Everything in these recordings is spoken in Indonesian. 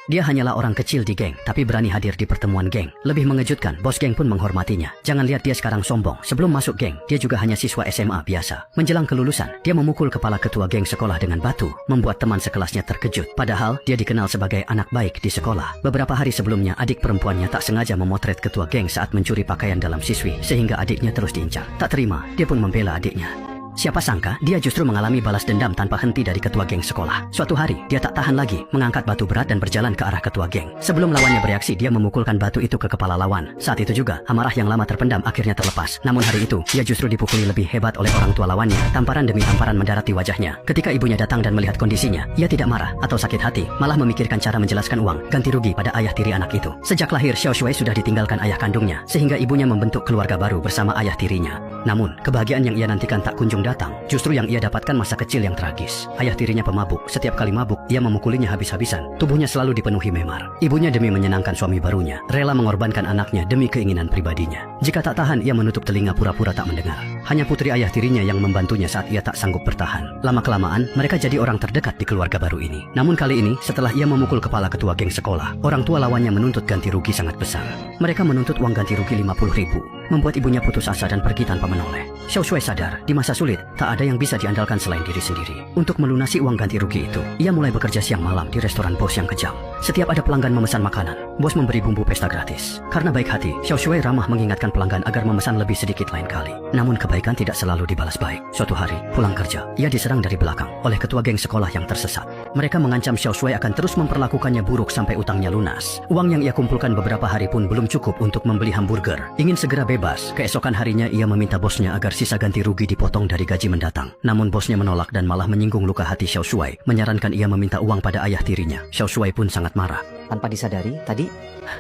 Dia hanyalah orang kecil di geng, tapi berani hadir di pertemuan geng. Lebih mengejutkan, bos geng pun menghormatinya. Jangan lihat dia sekarang sombong. Sebelum masuk geng, dia juga hanya siswa SMA biasa. Menjelang kelulusan, dia memukul kepala ketua geng sekolah dengan batu, membuat teman sekelasnya terkejut. Padahal, dia dikenal sebagai anak baik di sekolah. Beberapa hari sebelumnya, adik perempuannya tak sengaja memotret ketua geng saat mencuri pakaian dalam siswi, sehingga adiknya terus diincar. Tak terima, dia pun membela adiknya. Siapa sangka, dia justru mengalami balas dendam tanpa henti dari ketua geng sekolah. Suatu hari, dia tak tahan lagi, mengangkat batu berat dan berjalan ke arah ketua geng. Sebelum lawannya bereaksi, dia memukulkan batu itu ke kepala lawan. Saat itu juga, amarah yang lama terpendam akhirnya terlepas. Namun hari itu, dia justru dipukuli lebih hebat oleh orang tua lawannya. Tamparan demi tamparan mendarat di wajahnya. Ketika ibunya datang dan melihat kondisinya, ia tidak marah atau sakit hati, malah memikirkan cara menjelaskan uang ganti rugi pada ayah tiri anak itu. Sejak lahir, Xiao Shui sudah ditinggalkan ayah kandungnya, sehingga ibunya membentuk keluarga baru bersama ayah tirinya. Namun, kebahagiaan yang ia nantikan tak kunjung datang. Justru yang ia dapatkan masa kecil yang tragis. Ayah tirinya pemabuk. Setiap kali mabuk, ia memukulinya habis-habisan. Tubuhnya selalu dipenuhi memar. Ibunya demi menyenangkan suami barunya, rela mengorbankan anaknya demi keinginan pribadinya. Jika tak tahan, ia menutup telinga pura-pura tak mendengar. Hanya putri ayah tirinya yang membantunya saat ia tak sanggup bertahan. Lama-kelamaan, mereka jadi orang terdekat di keluarga baru ini. Namun kali ini, setelah ia memukul kepala ketua geng sekolah, orang tua lawannya menuntut ganti rugi sangat besar. Mereka menuntut uang ganti rugi 50.000, membuat ibunya putus asa dan pergi tanpa menoleh. Xiao Shui sadar, di masa sulit, tak ada yang bisa diandalkan selain diri sendiri. Untuk melunasi uang ganti rugi itu, ia mulai bekerja siang malam di restoran bos yang kejam. Setiap ada pelanggan memesan makanan, bos memberi bumbu pesta gratis. Karena baik hati, Xiao Shui ramah mengingatkan pelanggan agar memesan lebih sedikit lain kali. Namun kebaikan tidak selalu dibalas baik. Suatu hari, pulang kerja, ia diserang dari belakang oleh ketua geng sekolah yang tersesat. Mereka mengancam Xiao Shui akan terus memperlakukannya buruk sampai utangnya lunas. Uang yang ia kumpulkan beberapa hari pun belum cukup untuk membeli hamburger. Ingin segera bebas, keesokan harinya ia meminta bosnya agar sisa ganti rugi dipotong dari gaji mendatang. Namun bosnya menolak dan malah menyinggung luka hati Xiao Shui, menyarankan ia meminta uang pada ayah tirinya. Xiao Shui pun sangat marah. Tanpa disadari, tadi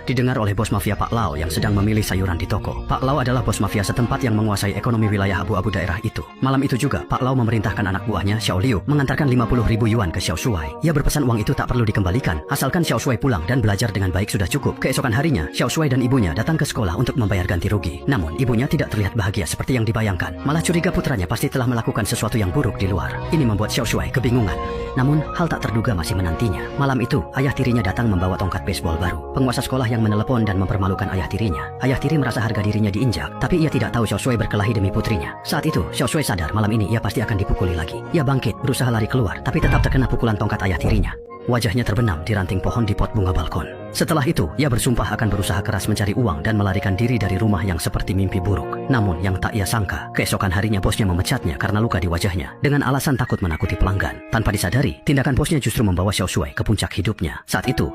Didengar oleh bos mafia Pak Lau yang sedang memilih sayuran di toko. Pak Lau adalah bos mafia setempat yang menguasai ekonomi wilayah abu-abu daerah itu. Malam itu juga, Pak Lau memerintahkan anak buahnya, Xiao Liu, mengantarkan 50.000 yuan ke Xiao Shui. Ia berpesan uang itu tak perlu dikembalikan, asalkan Xiao Shui pulang dan belajar dengan baik sudah cukup. Keesokan harinya, Xiao Shui dan ibunya datang ke sekolah untuk membayar ganti rugi. Namun, ibunya tidak terlihat bahagia seperti yang dibayangkan. Malah curiga putranya pasti telah melakukan sesuatu yang buruk di luar. Ini membuat Xiao Shui kebingungan. Namun, hal tak terduga masih menantinya. Malam itu, ayah tirinya datang membawa tongkat baseball baru. Penguasa sekolah yang menelepon dan mempermalukan ayah tirinya. Ayah tiri merasa harga dirinya diinjak, tapi ia tidak tahu Xiao Shui berkelahi demi putrinya. Saat itu, Xiao Shui sadar malam ini ia pasti akan dipukuli lagi. Ia bangkit, berusaha lari keluar, tapi tetap terkena pukulan tongkat ayah tirinya. Wajahnya terbenam di ranting pohon di pot bunga balkon. Setelah itu, ia bersumpah akan berusaha keras mencari uang dan melarikan diri dari rumah yang seperti mimpi buruk. Namun, yang tak ia sangka, keesokan harinya bosnya memecatnya karena luka di wajahnya, dengan alasan takut menakuti pelanggan. Tanpa disadari, tindakan bosnya justru membawa Xiao Shui ke puncak hidupnya. Saat itu,